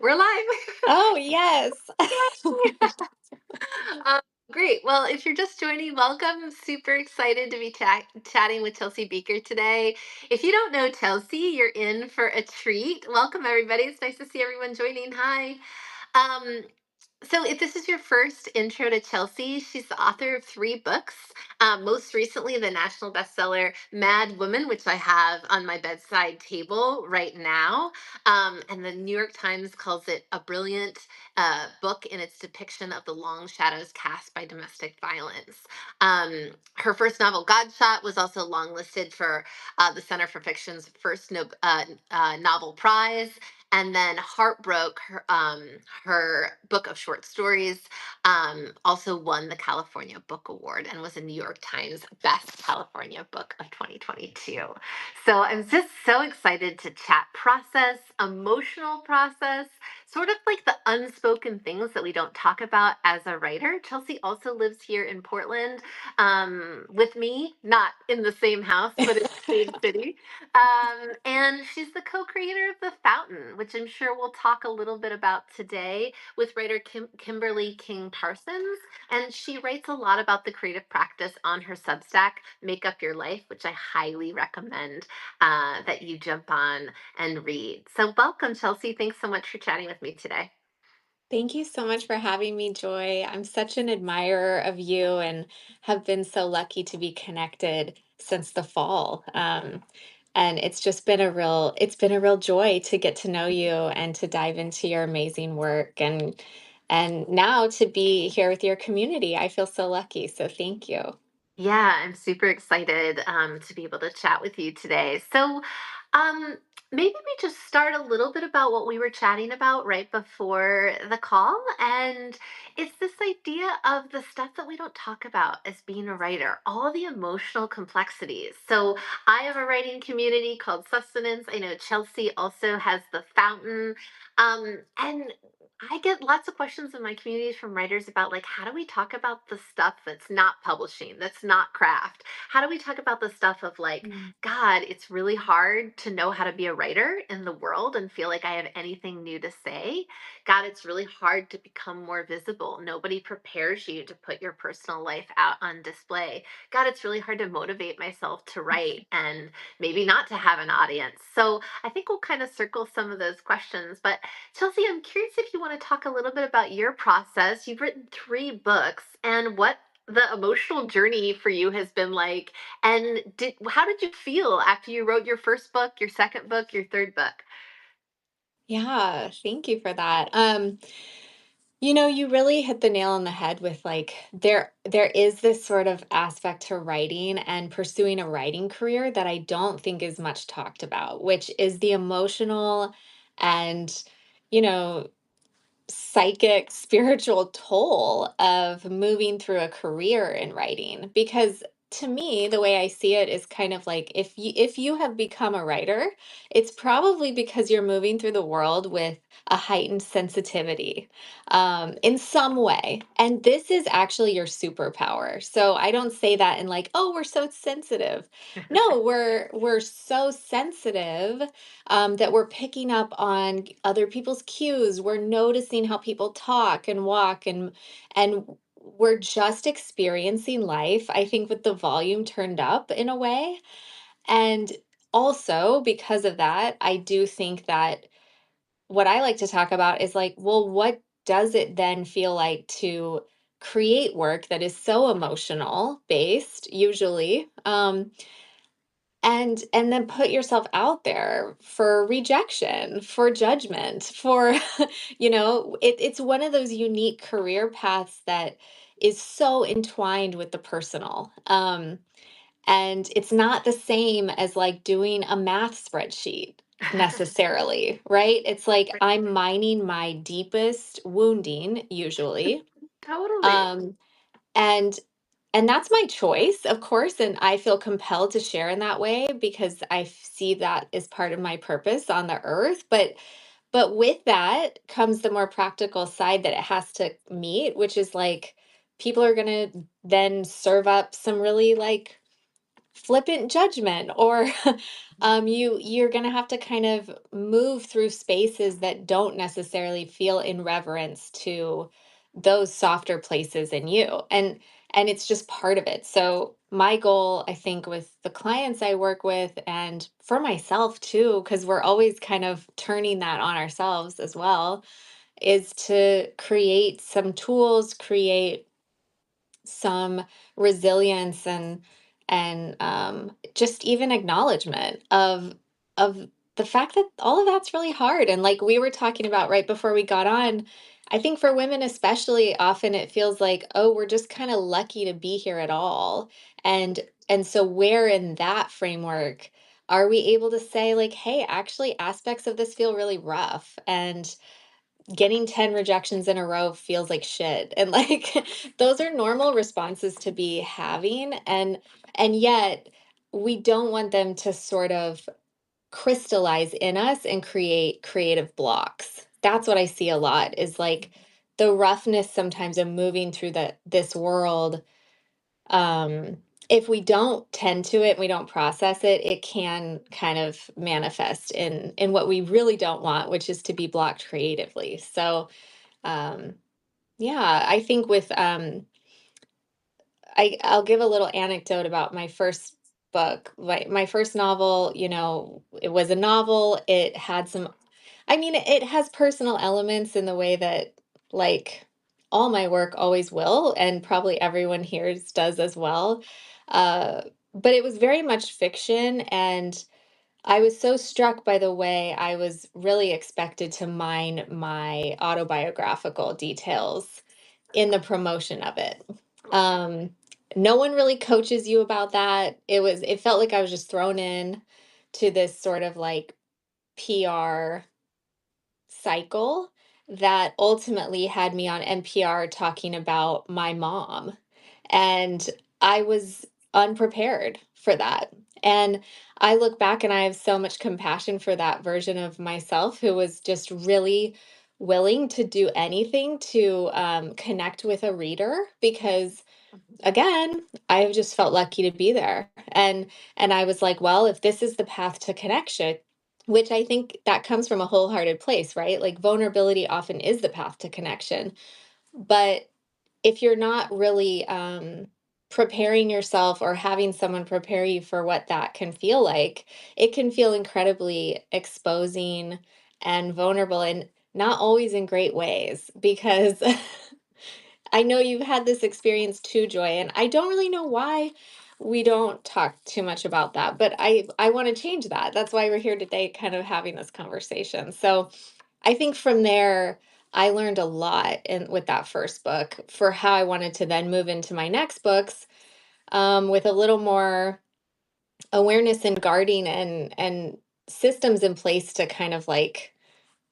We're live. Oh, yes. um, Great. Well, if you're just joining, welcome. Super excited to be chatting with Chelsea Bieker today. If you don't know Chelsea, you're in for a treat. Welcome, everybody. It's nice to see everyone joining. Hi. Um, so, if this is your first intro to Chelsea, she's the author of three books. Most recently, the national bestseller Mad Woman, which I have on my bedside table right now. And the New York Times calls it a brilliant book in its depiction of the long shadows cast by domestic violence. Her first novel, Godshot, was also longlisted for the Center for Fiction's first novel prize. And then Heartbroke, her book of short stories, also won the California Book Award and was a New York Times Best California Book of 2022. So I'm just so excited to chat process, emotional process, sort of like the unspoken things that we don't talk about as a writer. Chelsea also lives here in Portland with me, not in the same house, but in the same city. And she's the co-creator of The Fountain, which I'm sure we'll talk a little bit about today with writer Kimberly King Parsons. And she writes a lot about the creative practice on her Substack, Make Up Your Life, which I highly recommend that you jump on and read. So welcome, Chelsea. Thanks so much for chatting with me today. Thank you so much for having me, Joy. I'm such an admirer of you and have been so lucky to be connected since the fall. And it's been a real joy to get to know you and to dive into your amazing work and now to be here with your community. I feel so lucky. So thank you. Yeah, I'm super excited to be able to chat with you today. So, maybe we just start a little bit about what we were chatting about right before the call. And it's this idea of the stuff that we don't talk about as being a writer, all the emotional complexities. So, I have a writing community called Sustenance. I know Chelsea also has The Fountain. And I get lots of questions in my communities from writers about like how do we talk about the stuff that's not publishing, that's not craft? How do we talk about the stuff of like, Mm. God, it's really hard to know how to be a writer in the world and feel like I have anything new to say. God, it's really hard to become more visible. Nobody prepares you to put your personal life out on display. God, it's really hard to motivate myself to write and maybe not to have an audience. So I think we'll kind of circle some of those questions. But Chelsea, I'm curious if you want to talk a little bit about your process. You've written three books and what the emotional journey for you has been like. And how did you feel after you wrote your first book, your second book, your third book? Yeah, thank you for that. You really hit the nail on the head with like there is this sort of aspect to writing and pursuing a writing career that I don't think is much talked about, which is the emotional and you know psychic, spiritual toll of moving through a career in writing. Because to me, the way I see it is kind of like if you have become a writer, it's probably because you're moving through the world with a heightened sensitivity in some way. And this is actually your superpower. So I don't say that in like, oh, we're so sensitive. No, we're so sensitive that we're picking up on other people's cues. We're noticing how people talk and walk and we're just experiencing life, I think, with the volume turned up in a way. And also because of that, I do think that what I like to talk about is like, well, what does it then feel like to create work that is so emotional based, usually? And then put yourself out there for rejection, for judgment, for it's one of those unique career paths that is so entwined with the personal. And it's not the same as like doing a math spreadsheet necessarily, right? It's like I'm mining my deepest wounding usually. Totally. Um, and and that's my choice, of course, and I feel compelled to share in that way because see that as part of my purpose on the earth. But with that comes the more practical side that it has to meet, which is like people are going to then serve up some really like flippant judgment, or you're going to have to kind of move through spaces that don't necessarily feel in reverence to those softer places in you. And it's just part of it. So my goal, I think, with the clients I work with and for myself too, because we're always kind of turning that on ourselves as well, is to create some tools, create some resilience, and just even acknowledgement of the fact that all of that's really hard. And like we were talking about right before we got on, I think for women especially, often it feels like, oh, we're just kind of lucky to be here at all. And so where in that framework are we able to say like, hey, actually aspects of this feel really rough, and getting 10 rejections in a row feels like shit, and like those are normal responses to be having, and yet we don't want them to sort of crystallize in us and create creative blocks. That's what I see a lot, is like the roughness sometimes of moving through this world. um if we don't tend to it, we don't process it, it can kind of manifest in what we really don't want, which is to be blocked creatively. So um, yeah, I think with I'll give a little anecdote about my first book. My first novel, it was a novel. It had some, I mean, it has personal elements in the way that like all my work always will, and probably everyone here's does as well. Uh, but it was very much fiction, and I was so struck by the way I was really expected to mine my autobiographical details in the promotion of it. Um, no one really coaches you about that. It felt like I was just thrown in to this sort of like PR cycle that ultimately had me on NPR talking about my mom. And I was unprepared for that. And I look back and I have so much compassion for that version of myself who was just really willing to do anything to connect with a reader, because again, I've just felt lucky to be there. And I was like, well, if this is the path to connection, which I think that comes from a wholehearted place, right? Like vulnerability often is the path to connection. But if you're not really preparing yourself or having someone prepare you for what that can feel like, it can feel incredibly exposing and vulnerable, and not always in great ways, because I know you've had this experience too, Joy, and I don't really know why we don't talk too much about that, but I want to change that. That's why we're here today, kind of having this conversation. So I think from there, I learned a lot with that first book for how I wanted to then move into my next books, with a little more awareness and guarding and systems in place to kind of like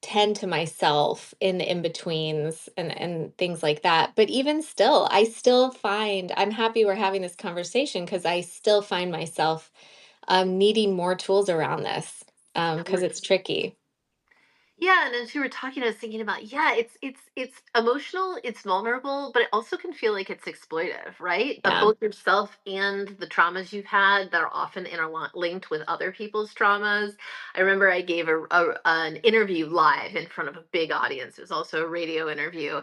tend to myself in the in-betweens and things like that. But even still, I still find I'm happy we're having this conversation, because I still find myself needing more tools around this, because it's tricky. Yeah, and as you were talking, I was thinking about, yeah, it's emotional, it's vulnerable, but it also can feel like it's exploitive, right? Of Yeah. both yourself and the traumas you've had that are often interlinked with other people's traumas. I remember I gave an interview live in front of a big audience. It was also a radio interview.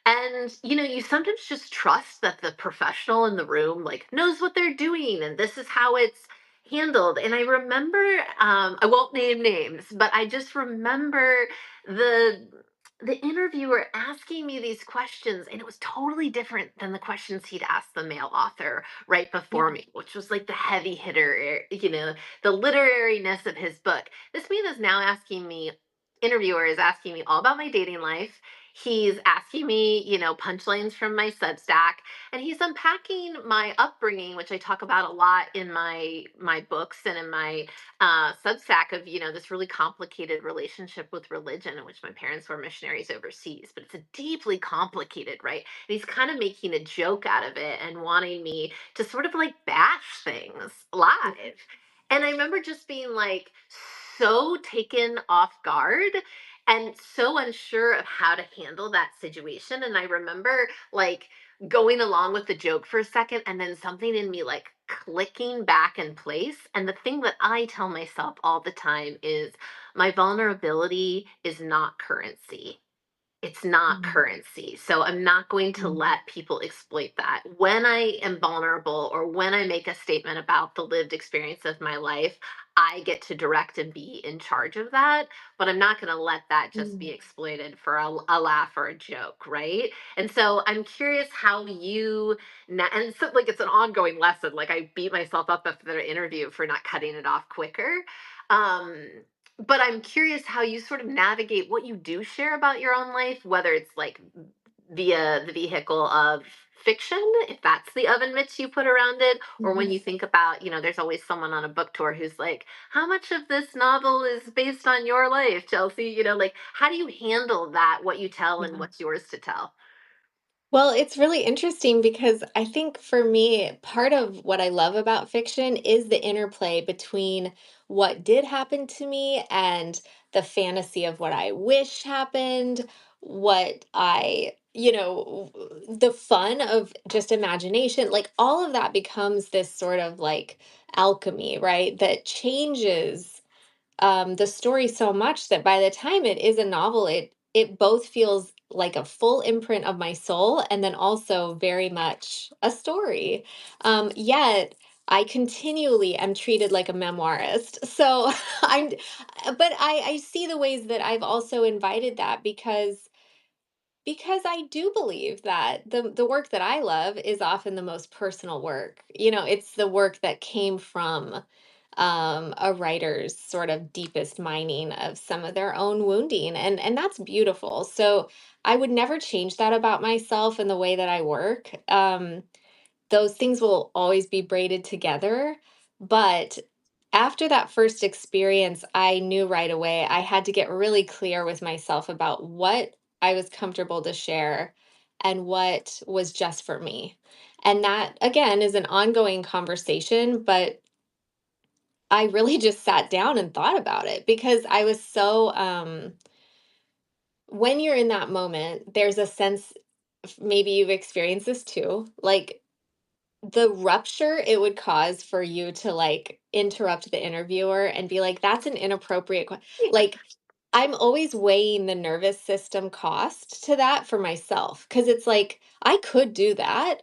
And you sometimes just trust that the professional in the room like knows what they're doing and this is how it's handled. And I remember, I won't name names, but I just remember the the interviewer asking me these questions, and it was totally different than the questions he'd asked the male author right Yeah. before me, which was like the heavy hitter, the literariness of his book. This man is now asking me, interviewer is asking me all about my dating life. He's asking me, punchlines from my Substack, and he's unpacking my upbringing, which I talk about a lot in my books and in my Substack, of this really complicated relationship with religion, in which my parents were missionaries overseas, but it's a deeply complicated, right? And he's kind of making a joke out of it and wanting me to sort of like bash things live. And I remember just being like so taken off guard and so unsure of how to handle that situation. And I remember like going along with the joke for a second and then something in me like clicking back in place. And the thing that I tell myself all the time is my vulnerability is not currency. It's not Mhm. currency. So I'm not going to Mhm. let people exploit that. When I am vulnerable or when I make a statement about the lived experience of my life, I get to direct and be in charge of that. But I'm not going to let that just be Mhm. exploited for a laugh or a joke, right? And so I'm curious how you, and so like it's an ongoing lesson. Like I beat myself up after the interview for not cutting it off quicker. Um, but I'm curious how you sort of navigate what you do share about your own life, whether it's like via the vehicle of fiction, if that's the oven mitts you put around it, or when Mhm. you think about, there's always someone on a book tour who's like, how much of this novel is based on your life, Chelsea? Like, how do you handle that, what you tell and Yeah. what's yours to tell? Well, it's really interesting because I think for me, part of what I love about fiction is the interplay between what did happen to me and the fantasy of what I wish happened, what the fun of just imagination, like all of that becomes this sort of like alchemy, right? That changes the story so much that by the time it is a novel, it both feels like a full imprint of my soul and then also very much a story. Yet I continually am treated like a memoirist. So but I see the ways that I've also invited that because I do believe that the work that I love is often the most personal work. It's the work that came from a writer's sort of deepest mining of some of their own wounding, and that's beautiful. So I would never change that about myself and the way that I work. Those things will always be braided together. But after that first experience, I knew right away I had to get really clear with myself about what I was comfortable to share and what was just for me. And that, again, is an ongoing conversation, but I really just sat down and thought about it because I was so when you're in that moment, there's a sense, maybe you've experienced this too, like the rupture it would cause for you to like interrupt the interviewer and be like, that's an inappropriate like I'm always weighing the nervous system cost to that for myself because it's like I could do that.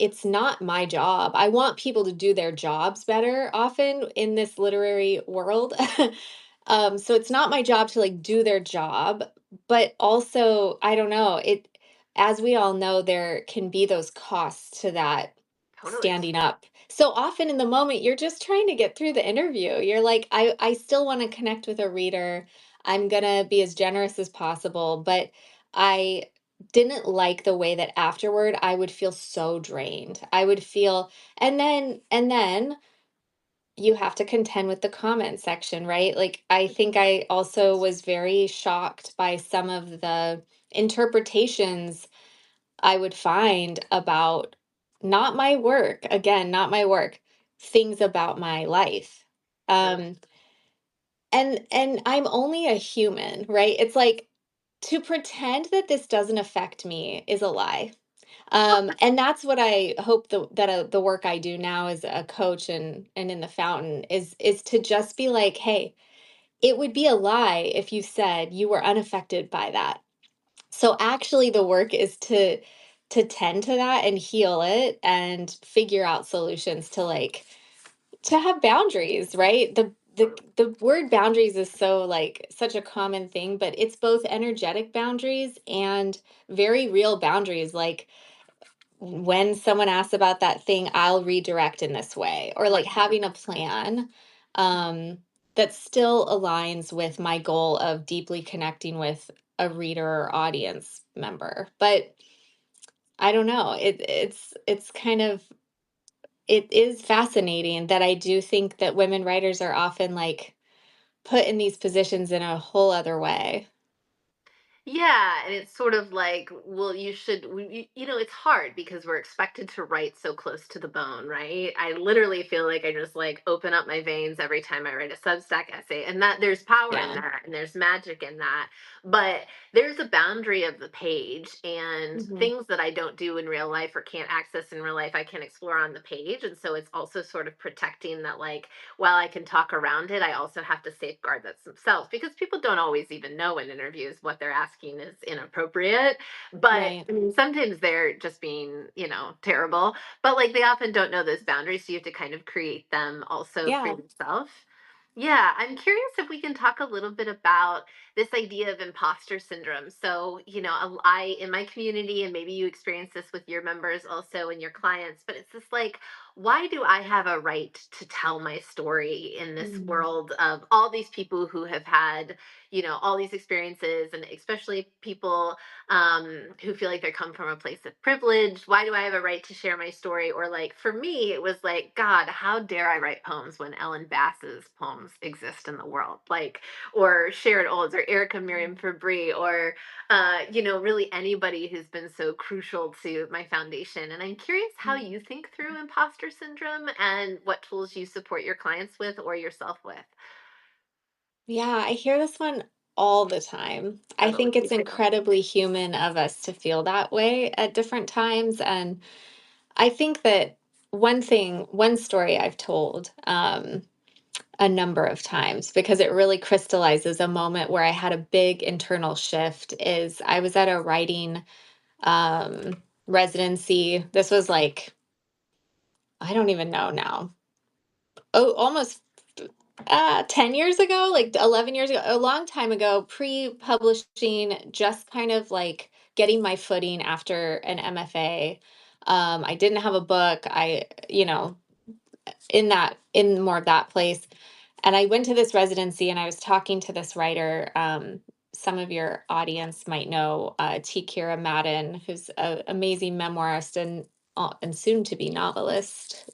It's not my job. I want people to do their jobs better often in this literary world. So it's not my job to like do their job, but also I don't know, as we all know, there can be those costs to that Totally. standing up. So often in the moment, you're just trying to get through the interview. You're like, I still want to connect with a reader. I'm gonna be as generous as possible, but I didn't like the way that afterward I would feel so drained. I would feel, and then you have to contend with the comment section, right? Like, I think I also was very shocked by some of the interpretations I would find about not my work, again, not my work, things about my life. Really. Um, and I'm only a human, right? It's like to pretend that this doesn't affect me is a lie. And that's what I hope the work I do now as a coach and in the fountain is to just be like, hey, it would be a lie if you said you were unaffected by that. So actually the work is to tend to that and heal it and figure out solutions to like to have boundaries, right? The word boundaries is so like such a common thing, but it's both energetic boundaries and very real boundaries. Like when someone asks about that thing, I'll redirect in this way, or like Right. having a plan um, that still aligns with my goal of deeply connecting with a reader or audience member. But I don't know. It's kind of it is fascinating that I do think that women writers are often like put in these positions in a whole other way. Yeah, and it's sort of like, well, it's hard because we're expected to write so close to the bone, right? I literally feel like I just like open up my veins every time I write a Substack essay, and that there's power in Yeah. that and there's magic in that. But there's a boundary of the page, and Mhm. things that I don't do in real life or can't access in real life, I can explore on the page. And so it's also sort of protecting that, like, while I can talk around it, I also have to safeguard that themselves because people don't always even know in interviews what they're asking is inappropriate. But Right. I mean, sometimes they're just being, terrible. But like they often don't know those boundaries. So you have to kind of create them also for Yeah. yourself. Yeah, I'm curious if we can talk a little bit about this idea of imposter syndrome. So, I, in my community, and maybe you experience this with your members also and your clients, but it's this like, why do I have a right to tell my story in this Mhm. world of all these people who have had, all these experiences, and especially people who feel like they come from a place of privilege? Why do I have a right to share my story? Or like for me, it was like, God, how dare I write poems when Ellen Bass's poems exist in the world? Like, or Sharon Olds or Erica Miriam Fabry, or really anybody who's been so crucial to my foundation. And I'm curious how you think through imposter syndrome and what tools you support your clients with or yourself with. Yeah, I hear this one all the time. I Totally. think it's incredibly human of us to feel that way at different times. And I think that one story I've told a number of times because it really crystallizes a moment where I had a big internal shift is I was at a writing residency. This was like, I don't even know now. Oh, almost 10 years ago, like 11 years ago, a long time ago, pre-publishing, just kind of like getting my footing after an MFA. I didn't have a book. In more of that place. And I went to this residency and I was talking to this writer. Some of your audience might know T. Kira Madden, who's an amazing memoirist and soon to be novelist.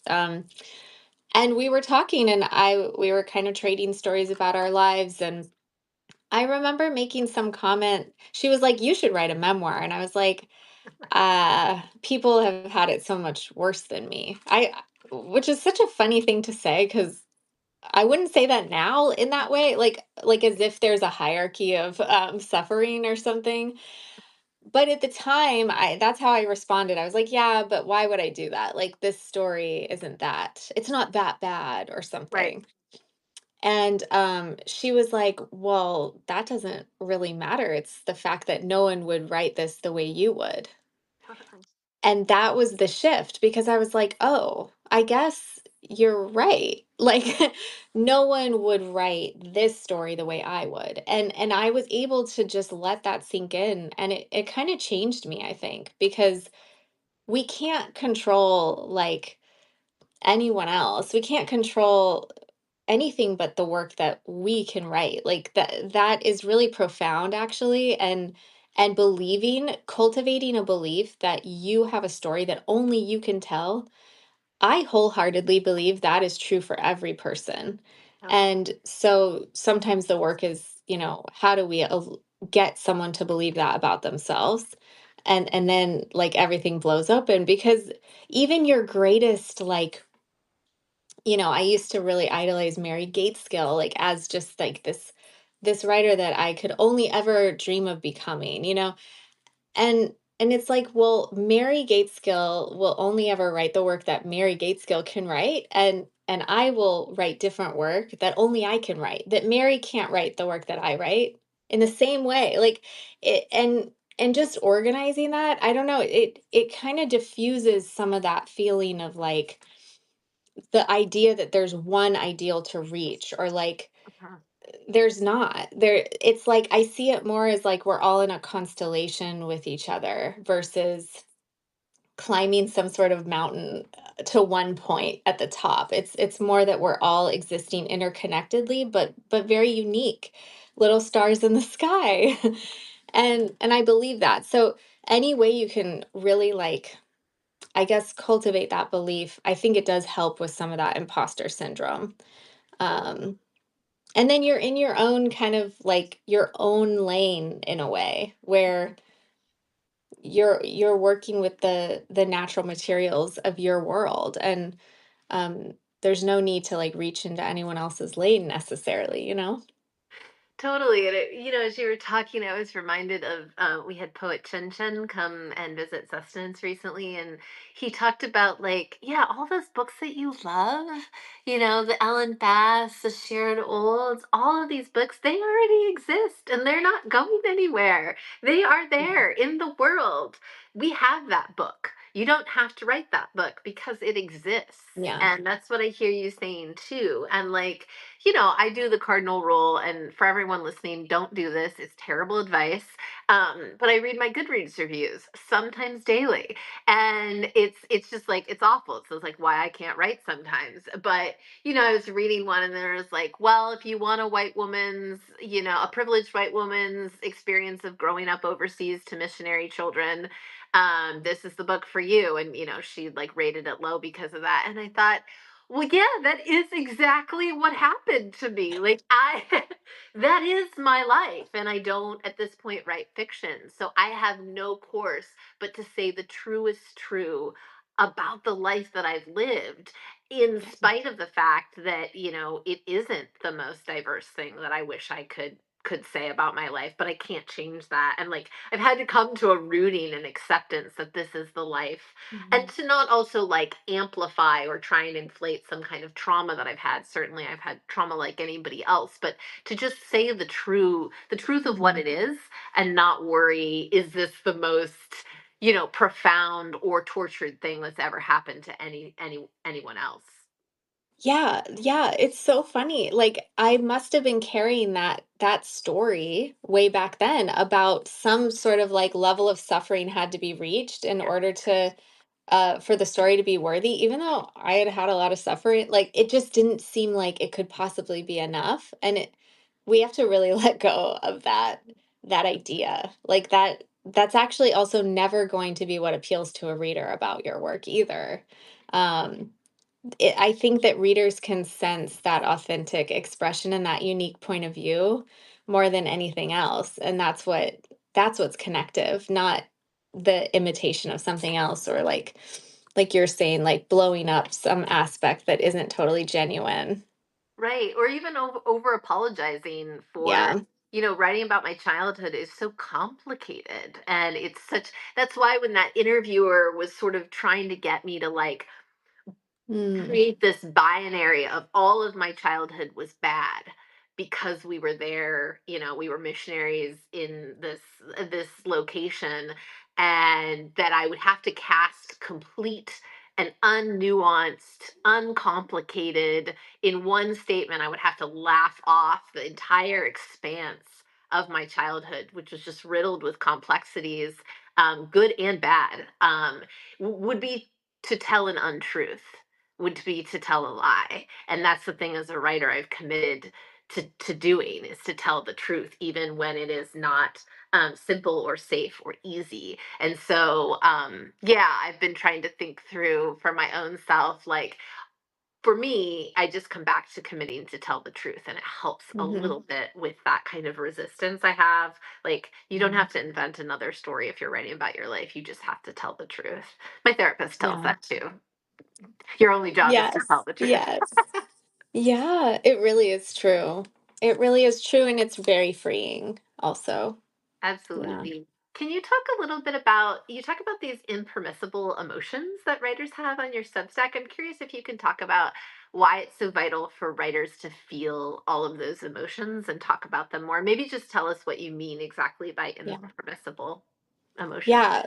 And we were talking and we were kind of trading stories about our lives. And I remember making some comment. She was like, "You should write a memoir." And I was like, people have had it so much worse than me. Which is such a funny thing to say because I wouldn't say that now in that way, like as if there's a hierarchy of suffering or something. But at the time, I that's how I responded. I was like, "Yeah, but why would I do that? Like this story isn't that. It's not that bad or Right. something." And she was like, "Well, that doesn't really matter. It's the fact that no one would write this the way you would." Totally. And that was the shift because I was like, "Oh, I guess you're right." Like no one would write this story the way I would. And I was able to just let that sink in and it kind of changed me, I think, because we can't control like anyone else. We can't control anything but the work that we can write. Like that is really profound actually and believing cultivating a belief that you have a story that only you can tell. I wholeheartedly believe that is true for every person. Totally. And so sometimes the work is, how do we get someone to believe that about themselves? And then like everything blows open because even your greatest like I used to really idolize Mary Gateskill, like as just like this writer that I could only ever dream of becoming, and it's like, well, Mary Gateskill will only ever write the work that Mary Gateskill can write, and I will write different work that only I can write. That Mary can't write the work that I write in the same way. Like it and just organizing that, I don't know, it kind of diffuses some of that feeling of like the idea that there's one ideal to reach or like Mhm. there's not there it's like I see it more as like we're all in a constellation with each other versus climbing some sort of mountain to one point at the top. It's more that we're all existing interconnectedly but very unique little stars in the sky. And I believe that. So any way you can really like I guess cultivate that belief, I think it does help with some of that imposter syndrome. Totally. Um, And then you're in your own kind of like your own lane in a way where you're working with the natural materials of your world, and um there's no need to like reach into anyone else's lane necessarily, you know? Totally. And as you were talking, I was reminded of we had poet Chen Chen come and visit Sustenance recently, and he talked about like, yeah, all those books that you love, the Ellen Bass, the Sharon Olds, all of these books, they already exist and they're not going anywhere. They are Mhm. there in the world. We have that book. You don't have to write that book because it exists. Yeah. And that's what I hear you saying too. And like, I do the cardinal rule, and for everyone listening, don't do this. It's terrible advice. But I read my Goodreads reviews sometimes daily, and it's just like it's awful. So it's like why I can't write sometimes. But I was reading one, and there was like, well, if you want a privileged white woman's experience of growing up overseas to missionary children, this is the book for you. And she like rated it low because of that. And I thought, well, yeah, that is exactly what happened to me. Like that is my life, and I don't at this point write fiction. So I have no course but to say the truest true about the life that I've lived, in spite of the fact that, it isn't the most diverse thing that I wish I could say about my life, but I can't change that. And like I've had to come to a rooting and acceptance that this is the life, and Mhm. to not also like amplify or try and inflate some kind of trauma that I've had. Certainly I've had trauma like anybody else, but to just say the truth of what Mhm. it is, and not worry, is this the most profound or tortured thing that's ever happened to anyone else. Yeah, yeah, it's so funny. Like I must have been carrying that story way back then about some sort of like level of suffering had to be reached in Yeah. order to for the story to be worthy, even though I had had a lot of suffering, like it just didn't seem like it could possibly be enough. And we have to really let go of that idea. Like that's actually also never going to be what appeals to a reader about your work either. Um, I think that readers can sense that authentic expression and that unique point of view more than anything else, and that's what's connective, not the imitation of something else or like you're saying, like blowing up some aspect that isn't totally genuine. Right. Or even over apologizing for, Yeah. writing about my childhood is so complicated. And that's why when that interviewer was sort of trying to get me to like Mm, create this binary of all of my childhood was bad because we were there, we were missionaries in this location, and that I would have to cast complete and unnuanced, uncomplicated in one statement. I would have to laugh off the entire expanse of my childhood, which was just riddled with complexities, good and bad, would be to tell an untruth, would be to tell a lie. And that's the thing, as a writer, I've committed to doing, is to tell the truth, even when it is not simple or safe or easy. And so, yeah, I've been trying to think through for my own self, like, for me, I just come back to committing to tell the truth, and it helps a mhm, little bit with that kind of resistance I have. Like, you don't mhm. have to invent another story if you're writing about your life. You just have to tell the truth. My therapist tells Yeah. that too. Your only job is to tell Yes. the truth. Yes. Yeah, it really is true. It really is true, and it's very freeing also. Yeah. Absolutely. Can you talk a little bit about, you talk about these impermissible emotions that writers have on your Substack? I'm curious if you can talk about why it's so vital for writers to feel all of those emotions and talk about them more. Maybe just tell us what you mean exactly by Yeah. impermissible emotions.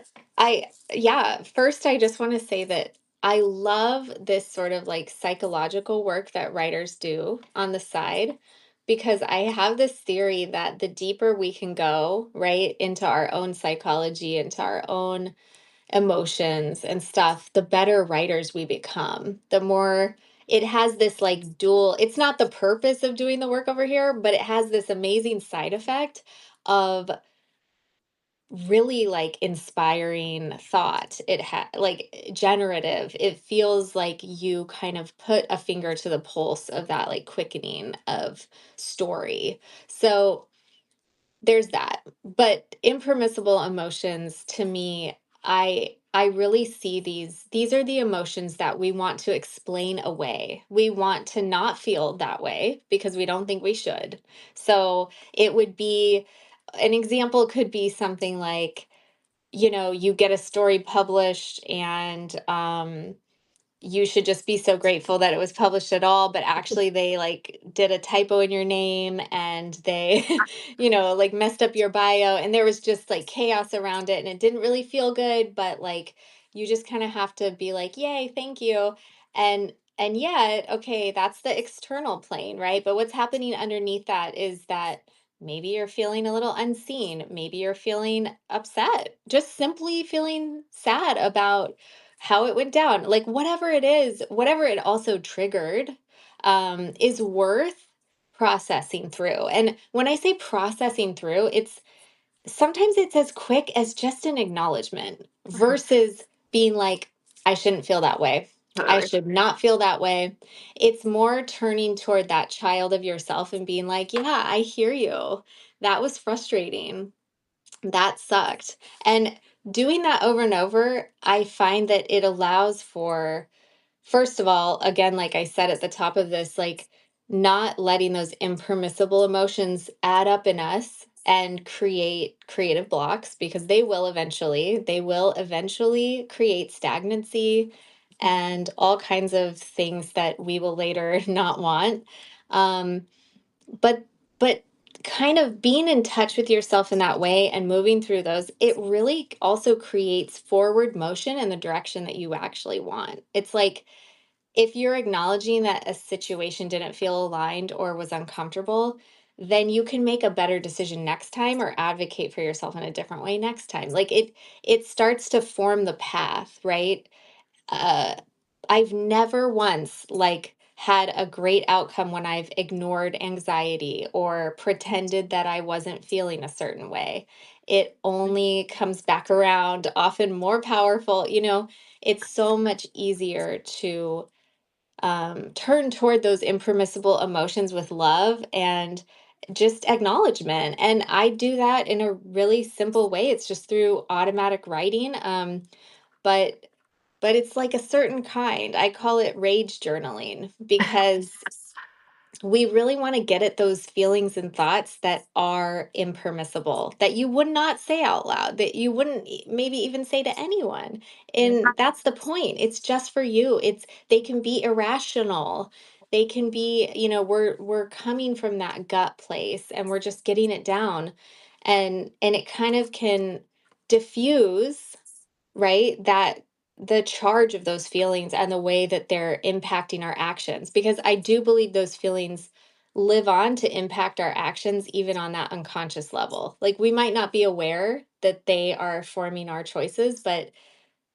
Yeah, first I just want to say that I love this sort of like psychological work that writers do on the side because I have this theory that the deeper we can go, right, into our own psychology, into our own emotions and stuff, the better writers we become. The more it has this like dual, it's not the purpose of doing the work over here, but it has this amazing side effect of really like inspiring thought. Like generative. It feels like you kind of put a finger to the pulse of that like quickening of story. So there's that. But impermissible emotions to me, I really see these are the emotions that we want to explain away. We want to not feel that way because we don't think we should. So it would be an example could be something like, you get a story published and you should just be so grateful that it was published at all, but actually they like did a typo in your name and they like messed up your bio and there was just like chaos around it and it didn't really feel good, but like you just kind of have to be like, yay, thank you. And yet, okay, that's the external plane, right? But what's happening underneath that is that maybe you're feeling a little unseen, maybe you're feeling upset, just simply feeling sad about how it went down, like whatever it is, whatever it also triggered, is worth processing through. And when I say processing through, it's as quick as just an acknowledgement versus being like, I shouldn't feel that way. I Totally. should not feel that way. It's more turning toward that child of yourself and being like, yeah, I hear you. That was frustrating. That sucked. And doing that over and over, I find that it allows for, first of all, again, like I said at the top of this, like not letting those impermissible emotions add up in us and create creative blocks because they will eventually create stagnancy and all kinds of things that we will later not want. Um, but but kind of being in touch with yourself in that way and moving through those, it really also creates forward motion in the direction that you actually want. It's like if you're acknowledging that a situation didn't feel aligned or was uncomfortable, then you can make a better decision next time or advocate for yourself in a different way next time. Like it starts to form the path, right? uh, I've never once like had a great outcome when I've ignored anxiety or pretended that I wasn't feeling a certain way. It only comes back around, often more powerful. It's so much easier to turn toward those impermissible emotions with love and just acknowledgement. And I do that in a really simple way. It's just through automatic writing. But but it's like a certain kind. I call it rage journaling because we really want to get at those feelings and thoughts that are impermissible, that you would not say out loud, that you wouldn't maybe even say to anyone. And that's the point. It's just for you. They can be irrational. They can be, we're coming from that gut place and we're just getting it down. And it kind of can diffuse, right? That the charge of those feelings and the way that they're impacting our actions. Because I do believe those feelings live on to impact our actions, even on that unconscious level. Like we might not be aware that they are forming our choices, but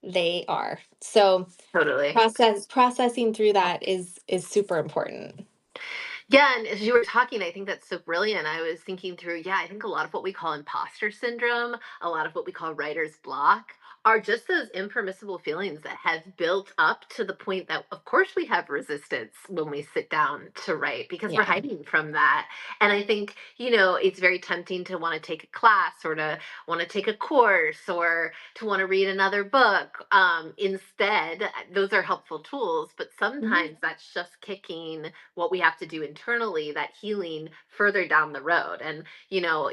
they are. So Totally. processing through that is super important. Yeah, and as you were talking, I think that's so brilliant. I was thinking through, yeah, I think a lot of what we call imposter syndrome, a lot of what we call writer's block are just those impermissible feelings that have built up to the point that, of course, we have resistance when we sit down to write because we're Yeah. hiding from that. And I think, it's very tempting to want to take a class or to want to take a course or to want to read another book. Instead, those are helpful tools, but Mhm. sometimes that's just kicking what we have to do internally, that healing further down the road. And,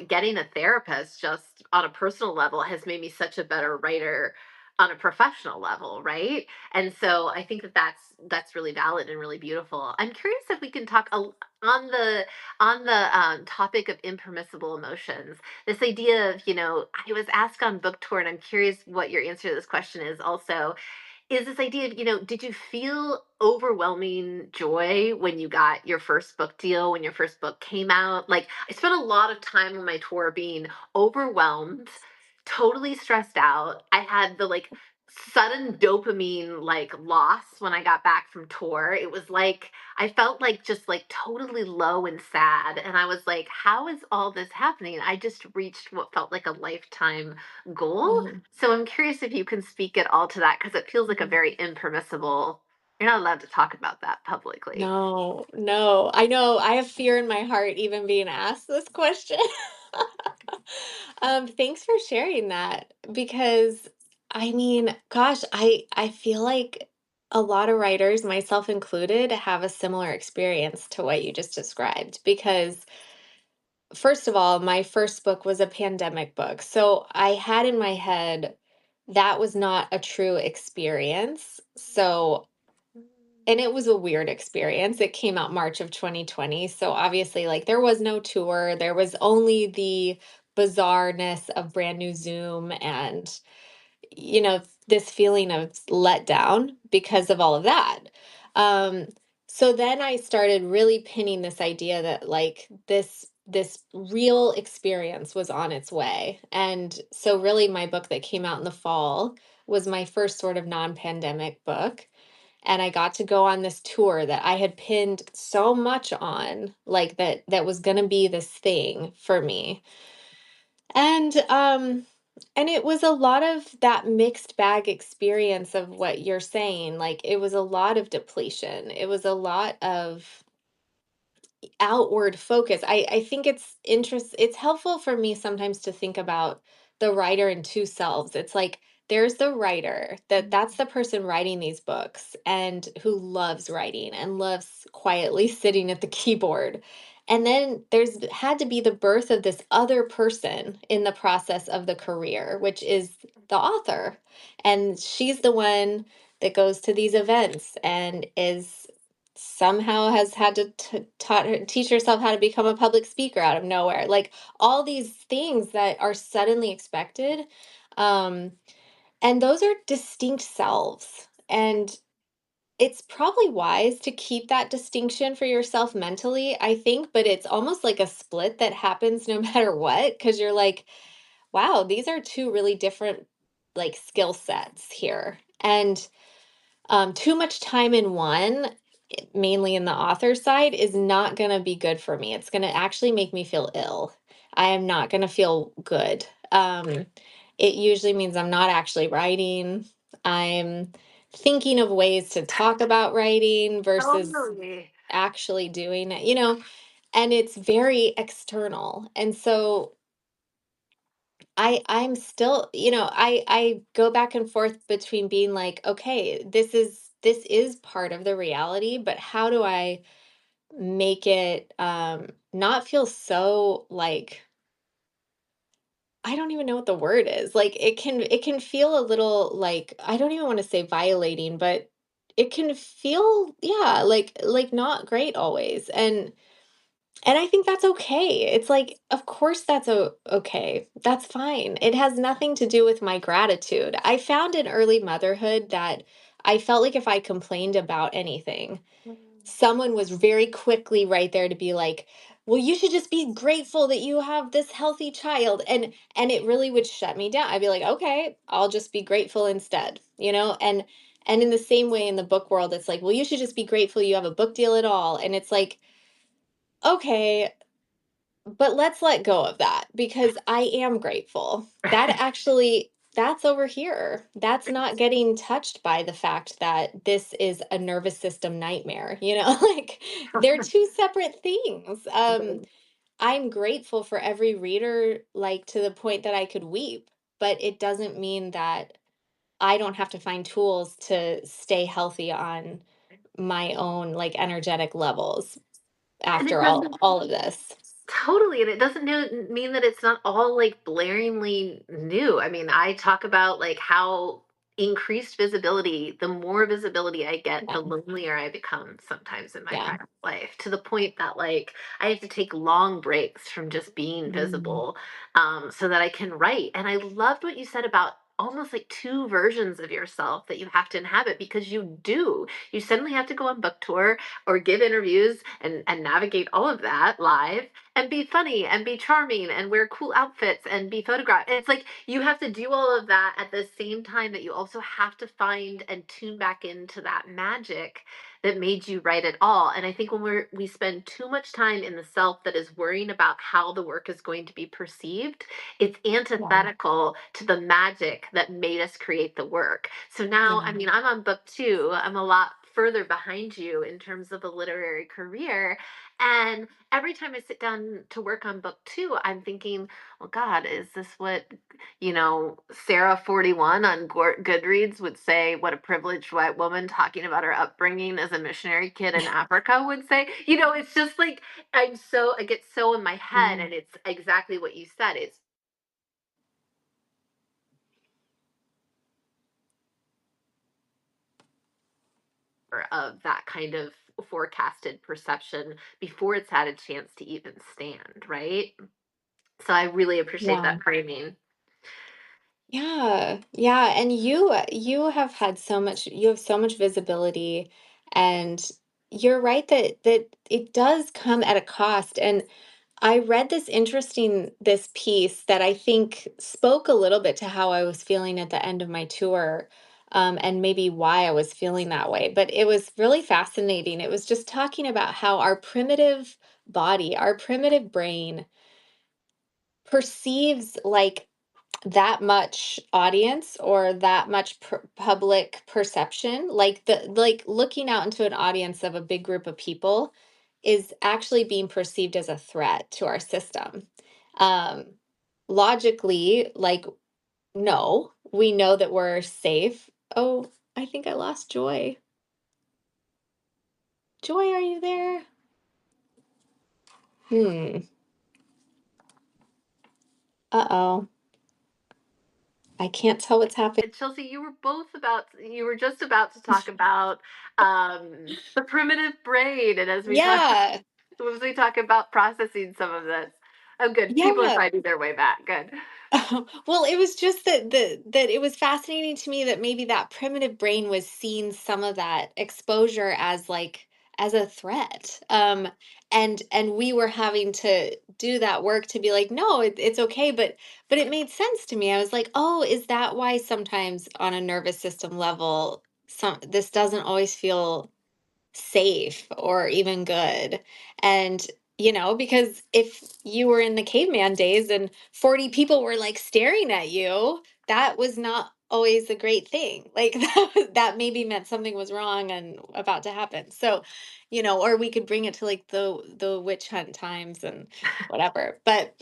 getting a therapist just on a personal level has made me such a better writer on a professional level, right? And so I think that that's really valid and really beautiful. I'm curious if we can talk on the topic of impermissible emotions. This idea of, I was asked on book tour, and I'm curious what your answer to this question is also, is this idea of, did you feel overwhelming joy when you got your first book deal, when your first book came out? Like, I spent a lot of time on my tour being overwhelmed, totally stressed out. I had the like sudden dopamine like loss when I got back from tour. It was like I felt like just like totally low and sad. And I was like, how is all this happening? I just reached what felt like a lifetime goal. Mhm. So I'm curious if you can speak at all to that because it feels like a Mhm. very impermissible. You're not allowed to talk about that publicly. No, no. I know. I have fear in my heart even being asked this question. Thanks for sharing that because I mean, gosh, I feel like a lot of writers, myself included, have a similar experience to what you just described because first of all, my first book was a pandemic book. So I had in my head that was not a true experience. So and it was a weird experience. It came out March of 2020. So obviously, like, there was no tour. There was only the bizarreness of brand new Zoom and, you know, this feeling of let down because of all of that. Um, so then I started really pinning this idea that like this real experience was on its way. And so really my book that came out in the fall was my first sort of non-pandemic book, and I got to go on this tour that I had pinned so much on, like that was going to be this thing for me. And and it was a lot of that mixed bag experience of what you're saying. Like it was a lot of depletion. It was a lot of outward focus. I think it's helpful for me sometimes to think about the writer in two selves. It's like there's the writer that's the person writing these books and who loves writing and loves quietly sitting at the keyboard. And then there's had to be the birth of this other person in the process of the career, which is the author. And she's the one that goes to these events and is somehow has had to teach herself how to become a public speaker out of nowhere. Like all these things that are suddenly expected. Um, and those are distinct selves. And it's probably wise to keep that distinction for yourself mentally, I think, but it's almost like a split that happens no matter what, because you're like, wow, these are two really different like skill sets here. And too much time in one, mainly in the author side, is not going to be good for me. It's going to actually make me feel ill. I am not going to feel good. It usually means I'm not actually writing. I'm thinking of ways to talk about writing versus Totally. actually doing it, and it's very external. And so I'm still, I go back and forth between being like, okay, this is part of the reality, but how do I make it not feel so like I don't even know what the word is. Like it can feel a little like I don't even want to say violating, but it can feel yeah, like not great always. And I think that's okay. It's like, of course that's okay. That's fine. It has nothing to do with my gratitude. I found in early motherhood that I felt like if I complained about anything, someone was very quickly right there to be like, "Well, you should just be grateful that you have this healthy child." And it really would shut me down. I'd be like, "Okay, I'll just be grateful instead." And in the same way in the book world, it's like, "Well, you should just be grateful you have a book deal at all." And it's like, "Okay, but let's let go of that because I am grateful. That actually that's over here. That's not getting touched by the fact that this is a nervous system nightmare, like they're two separate things. I'm grateful for every reader like to the point that I could weep, but it doesn't mean that I don't have to find tools to stay healthy on my own like energetic levels And it after doesn't all of this. totally, and it doesn't mean that it's not all like blaringly new. I mean, I talk about like how increased visibility, the more visibility I get, the Yeah. lonelier I become sometimes in my Yeah. private life, to the point that like I have to take long breaks from just being Mm. visible so that I can write. And I loved what you said about almost like two versions of yourself that you have to inhabit, because you suddenly have to go on book tour or give interviews and navigate all of that live and be funny and be charming and wear cool outfits and be photographed. It's like you have to do all of that at the same time that you also have to find and tune back into that magic that made you write it all. And I think when we spend too much time in the self that is worrying about how the work is going to be perceived, it's Yeah. antithetical to the magic that made us create the work. So now, I Yeah. mean, I'm on book two. I'm a lot further behind you in terms of a literary career. And every time I sit down to work on book two, I'm thinking, well, God, is this what, Sarah 41 on Goodreads would say, what a privileged white woman talking about her upbringing as a missionary kid in Africa would say? It's just like, I get so in my head, Mhm. and it's exactly what you said. It's of that kind of forecasted perception before it's had a chance to even stand, right? So I really appreciate Yeah. that framing. Yeah. Yeah. And you have had so much, you have so much visibility, and you're right that it does come at a cost. And I read this piece that I think spoke a little bit to how I was feeling at the end of my tour, and maybe why I was feeling that way. But it was really fascinating. It was just talking about how our primitive body, our primitive brain perceives like that much audience or that much public perception, like looking out into an audience of a big group of people is actually being perceived as a threat to our system. um Logically, like, no, we know that we're safe. Oh, I think I lost Joy. Joy, are you there? Uh-oh, I can't tell what's happening. And Chelsea, you were just about to talk about the primitive brain, and Yeah. as we talk about processing some of this. Oh, good. People are Yeah. finding their way back. Good. Well, it was just that it was fascinating to me that maybe that primitive brain was seeing some of that exposure as like as a threat. And we were having to do that work to be like, no, it's okay. But it made sense to me. I was like, oh, is that why sometimes on a nervous system level, this doesn't always feel safe or even good? And because if you were in the caveman days and 40 people were like staring at you, that was not always a great thing. Like that maybe meant something was wrong and about to happen. So, or we could bring it to like the witch hunt times and whatever. But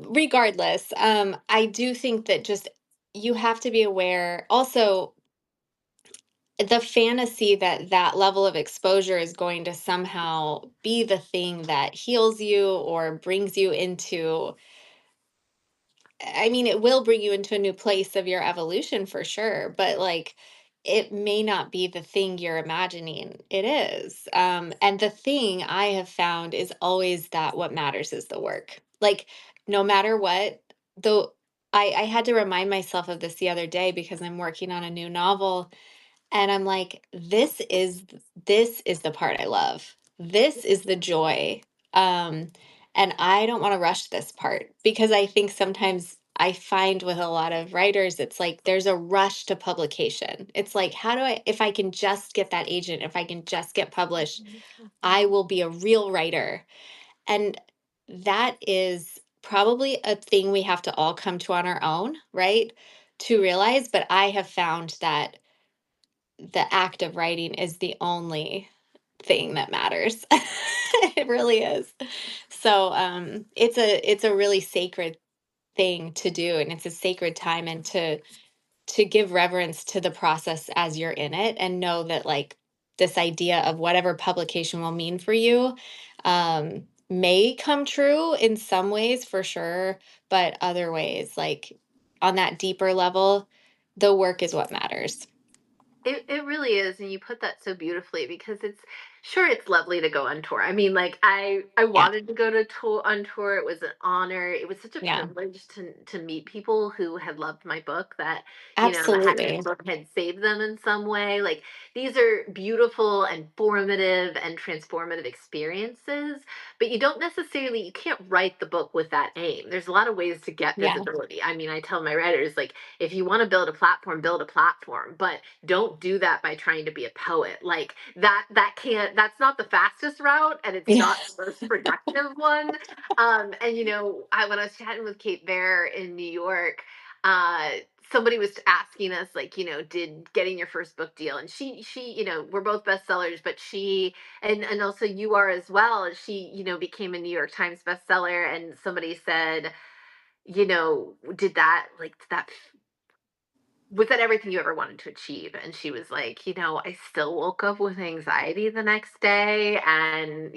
regardless, I do think that just you have to be aware also the fantasy that that level of exposure is going to somehow be the thing that heals you or brings you into, I mean, it will bring you into a new place of your evolution for sure, but like it may not be the thing you're imagining it is. And the thing I have found is always that what matters is the work. Like, no matter what, though, I had to remind myself of this the other day because I'm working on a new novel, and I'm like, this is the part I love. This is the joy. Um, and I don't want to rush this part because I think sometimes I find with a lot of writers, it's like there's a rush to publication. It's like, how do I, if I can just get that agent, if I can just get published, I will be a real writer. And that is probably a thing we have to all come to on our own, right? To realize. But I have found that the act of writing is the only thing that matters. It really is. So it's a really sacred thing to do, and it's a sacred time, and to give reverence to the process as you're in it, and know that like this idea of whatever publication will mean for you may come true in some ways for sure, but other ways, like on that deeper level, the work is what matters. It really is, and you put that so beautifully, because Sure, it's lovely to go on tour. I mean, like I Yeah, wanted to go to tour on tour. It was an honor. It was such a yeah, privilege to meet people who had loved my book that, that had my absolutely. book had saved them in some way. Like these are beautiful and formative and transformative experiences, but you can't write the book with that aim. There's a lot of ways to get Yeah, visibility. I mean, I tell my writers like if you want to build a platform, but don't do that by trying to be a poet. Like that can't that's not the fastest route and it's yeah. not the most productive one. And when I was chatting with Kate Bear in New York, uh somebody was asking us like, did getting your first book deal, and she we're both bestsellers, but she and also you are as well. She became a New York Times bestseller, and somebody said, did that was that everything you ever wanted to achieve? And she was like, I still woke up with anxiety the next day, and,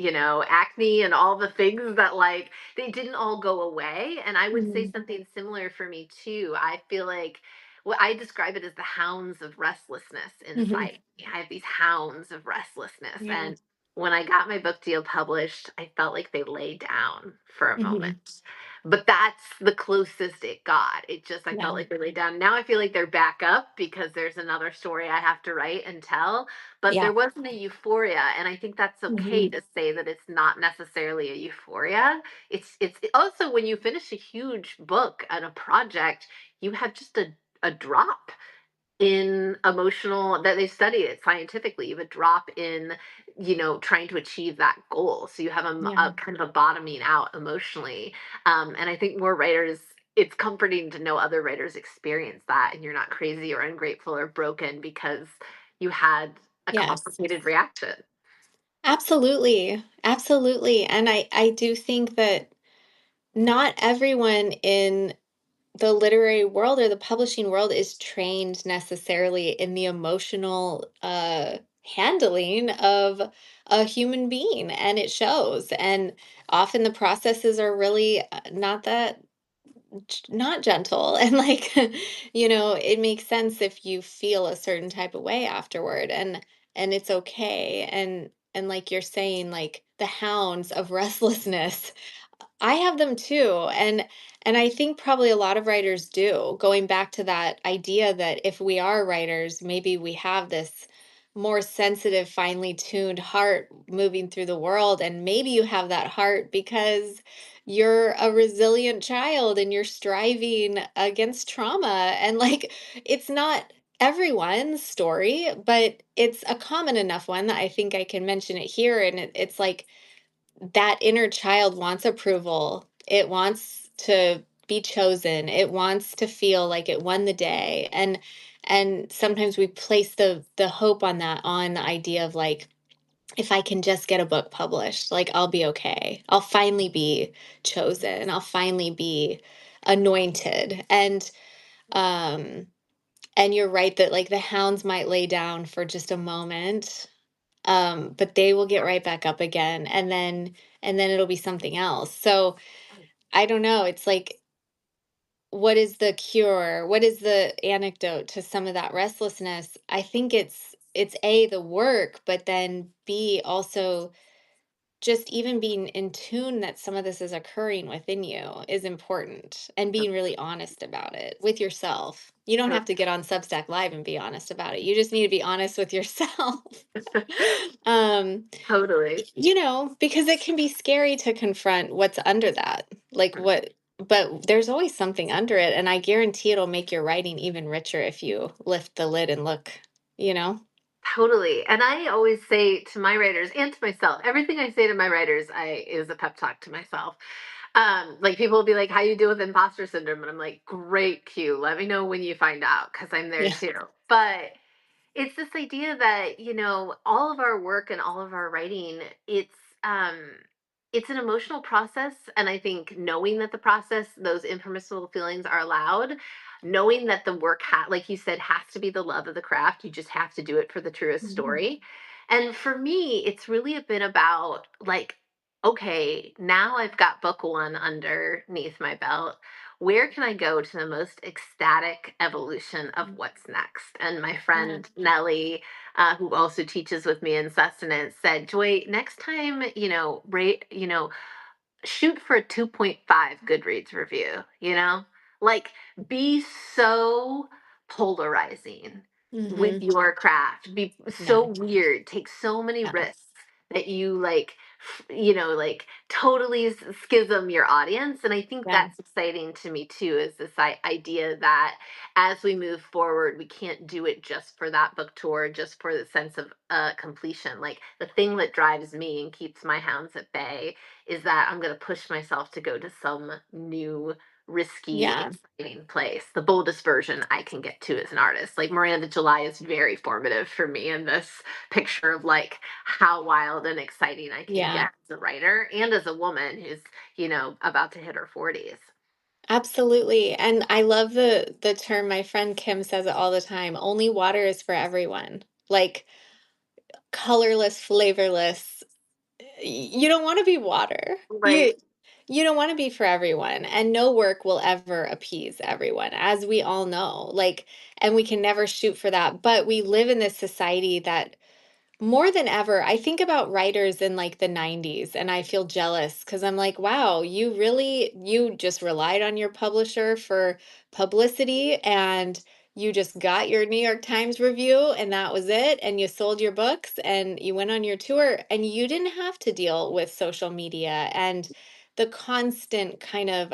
acne and all the things that, like, they didn't all go away. And I would say Mhm. something similar for me too. I feel like what I describe it as the hounds of restlessness Mhm. inside me. I have these hounds of restlessness. Yeah. And when I got my book deal published, I felt like they lay down for a moment, Mhm. but that's the closest it got. I felt Yeah. like they laid down. Now I feel like they're back up because there's another story I have to write and tell. But Yeah. there wasn't a euphoria, and I think that's okay Mhm. to say that it's not necessarily a euphoria. It's also when you finish a huge book and a project, you have just a drop in emotional, that they study it scientifically. You have a drop in, trying to achieve that goal. So you have Yeah. a kind of a bottoming out emotionally. And I think more writers, it's comforting to know other writers experience that, and you're not crazy or ungrateful or broken because you had a Yes. complicated reaction. Absolutely. Absolutely. And I do think that not everyone in the literary world or the publishing world is trained necessarily in the emotional handling of a human being, and it shows. And often the processes are really not gentle, and like it makes sense if you feel a certain type of way afterward, and it's okay. And like you're saying, like the hounds of restlessness, I have them too. And I think probably a lot of writers do. Going back to that idea that if we are writers, maybe we have this more sensitive, finely tuned heart moving through the world. And maybe you have that heart because you're a resilient child and you're striving against trauma. And like, it's not everyone's story, but it's a common enough one that I think I can mention it here. And it's like, that inner child wants approval. It wants to be chosen. It wants to feel like it won the day. And sometimes we place the hope on that, on the idea of like, if I can just get a book published, like I'll be okay. I'll finally be chosen. I'll finally be anointed. Um and you're right that like the hounds might lay down for just a moment, but they will get right back up again, and then it'll be something else. So I don't know. It's like, what is the cure? What is the antidote to some of that restlessness? I think it's A, the work, but then B, also just even being in tune that some of this is occurring within you is important, and being really honest about it with yourself. You don't have to get on Substack Live and be honest about it. You just need to be honest with yourself. um Totally. because it can be scary to confront what's under that. Like what, but there's always something under it, and I guarantee it'll make your writing even richer if you lift the lid and look, you know? Totally. And I always say to my writers and to myself, everything I say to my writers, I is a pep talk to myself. Like people will be like, "How you deal with imposter syndrome?" And I'm like, "Great, Q. Let me know when you find out, because I'm there Yeah. too." But it's this idea that all of our work and all of our writing, um it's an emotional process, and I think knowing that the process, those impermissible feelings are allowed, knowing that the work like you said, has to be the love of the craft. You just have to do it for the truest Mhm. story. And for me, it's really been about like, okay, now I've got book one underneath my belt. where can I go to the most ecstatic evolution of what's next? And my Yeah. friend Nellie, who also teaches with me in sustenance, said, Joy, next time, rate, shoot for a 2.5 Goodreads review, Like be so polarizing with Mhm. your craft, be Yeah. so weird, take so many risks Yes. that you like totally schism your audience. And I think Yeah. that's exciting to me too, is this idea that as we move forward, we can't do it just for that book tour, just for the sense of completion. Like the thing that drives me and keeps my hounds at bay is that I'm going to push myself to go to some new, risky, Yeah. exciting place. The boldest version I can get to as an artist. Like Miranda July is very formative for me in this picture of like how wild and exciting I can Yeah. get as a writer and as a woman who's, about to hit her 40s. Absolutely. And I love the term, my friend Kim says it all the time, only water is for everyone. Like colorless, flavorless. You don't want to be water. Right. You don't want to be for everyone, and no work will ever appease everyone, as we all know. Like, and we can never shoot for that, but we live in this society that more than ever, I think about writers in like the 90s and I feel jealous because I'm like, wow, you just relied on your publisher for publicity and you just got your New York Times review and that was it. And you sold your books and you went on your tour and you didn't have to deal with social media and the constant kind of,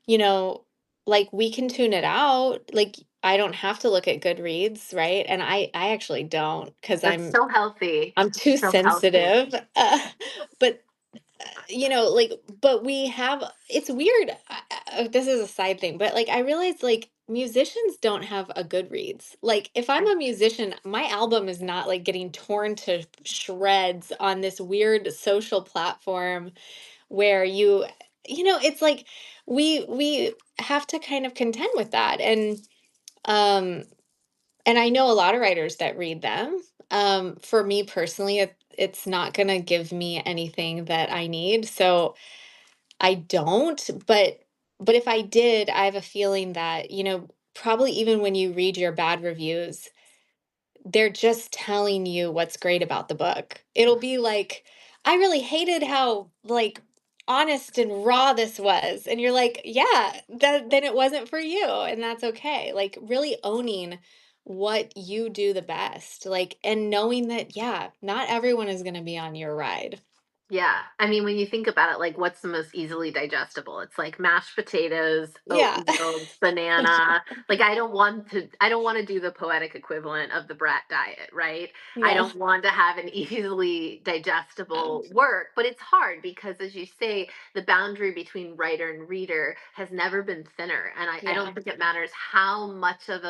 you know, like we can tune it out. Like I don't have to look at Goodreads, right? And I actually don't because That's so healthy. I'm too So healthy. sensitive. But like but we have it's weird. This is a side thing, but like I realize like musicians don't have a Goodreads. Like if I'm a musician, my album is not like getting torn to shreds on this weird social platform where it's like we have to kind of contend with that um and I know a lot of writers that read them. For me personally, it's not going to give me anything that I need, so I don't. But if I did, I have a feeling that probably even when you read your bad reviews, they're just telling you what's great about the book. It'll be like, I really hated how like honest and raw this was. And you're like, yeah, then it wasn't for you. And that's okay. Like really owning what you do the best. Like and knowing that, yeah, not everyone is gonna be on your ride. Yeah. I mean, when you think about it, like what's the most easily digestible? It's like mashed potatoes, Yeah. oatmeal, banana. Like I don't want to do the poetic equivalent of the brat diet, right? I No. don't want to have an easily Um, digestible work, but it's hard because as you say, the boundary between writer and reader has never been thinner. And I yeah. don't think it matters how much of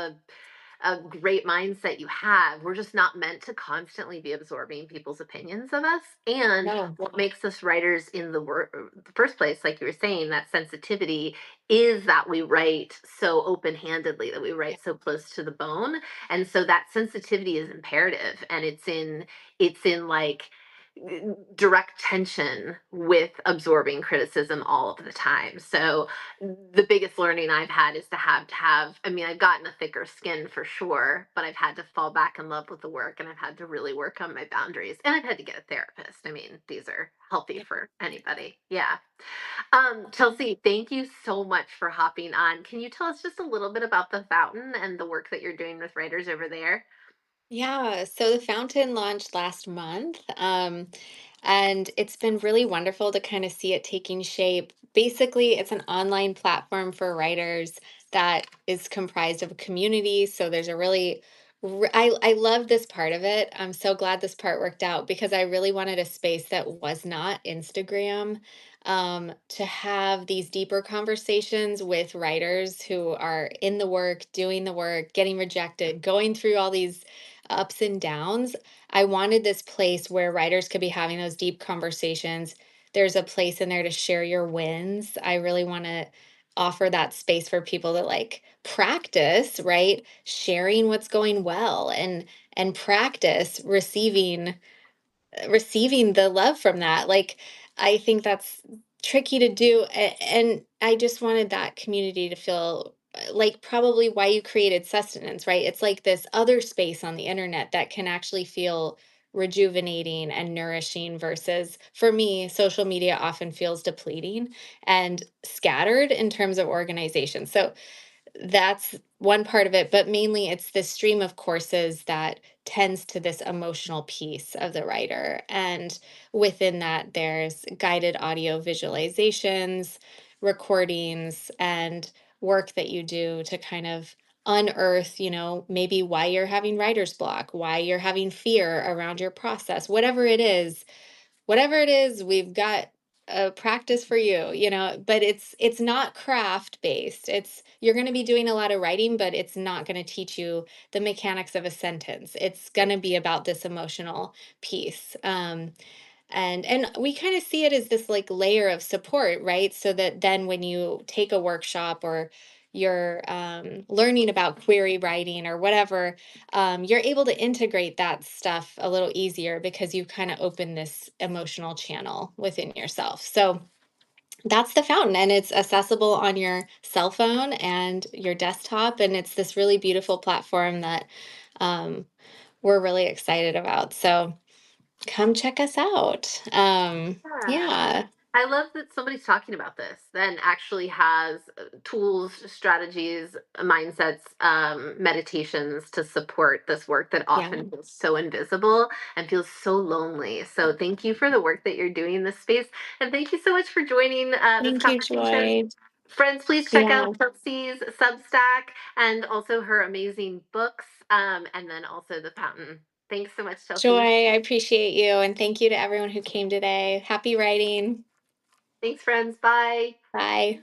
a great mindset you have. We're just not meant to constantly be absorbing people's opinions of us. And No. what makes us writers in the first place, like you were saying, that sensitivity is that we write so open handedly, that we Yeah. write so close to the bone. And so that sensitivity is imperative, and it's in like direct tension with absorbing criticism all of the time. So the biggest learning I've had is to have, I mean, I've gotten a thicker skin for sure, but I've had to fall back in love with the work, and I've had to really work on my boundaries, and I've had to get a therapist. I mean, these are healthy Yeah. for anybody. Yeah. Chelsea, thank you so much for hopping on. Can you tell us just a little bit about the fountain and the work that you're doing with writers over there? Yeah, so the fountain launched last month, and it's been really wonderful to kind of see it taking shape. Basically, it's an online platform for writers that is comprised of a community. So there's a really, I love this part of it. I'm so glad this part worked out because I really wanted a space that was not Instagram, to have these deeper conversations with writers who are in the work, doing the work, getting rejected, going through all these ups and downs. I wanted this place where writers could be having those deep conversations. There's a place in there to share your wins. I really want to offer that space for people to like practice, right? Sharing what's going well and practice receiving the love from that. Like I think that's tricky to do, and I just wanted that community to feel like probably why you created sustenance, right? It's like this other space on the internet that can actually feel rejuvenating and nourishing versus for me social media often feels depleting and scattered in terms of organization. So that's one part of it, but mainly it's this stream of courses that tends to this emotional piece of the writer. And within that, there's guided audio visualizations, recordings, and work that you do to kind of unearth, maybe why you're having writer's block, why you're having fear around your process, whatever it is, we've got a practice for you, but it's not craft based. It's you're going to be doing a lot of writing, but it's not going to teach you the mechanics of a sentence. It's going to be about this emotional piece. And we kind of see it as this like layer of support, right? So that then when you take a workshop or you're learning about query writing or whatever, you're able to integrate that stuff a little easier because you kind of open this emotional channel within yourself. So that's the fountain, and it's accessible on your cell phone and your desktop, and it's this really beautiful platform that um, we're really excited about. So come check us out. Yeah. Yeah, I love that somebody's talking about this, then actually has tools, strategies, mindsets, meditations to support this work that yeah. often feels so invisible and feels so lonely. So, thank you for the work that you're doing in this space. And thank you so much for joining this Thank you, conversation. Joy. Friends, please check Yeah, out Chelsea's Substack and also her amazing books, and then also The Fountain. Thanks so much, Joy, Chelsea. I appreciate you. And thank you to everyone who came today. Happy writing. Thanks, friends. Bye. Bye.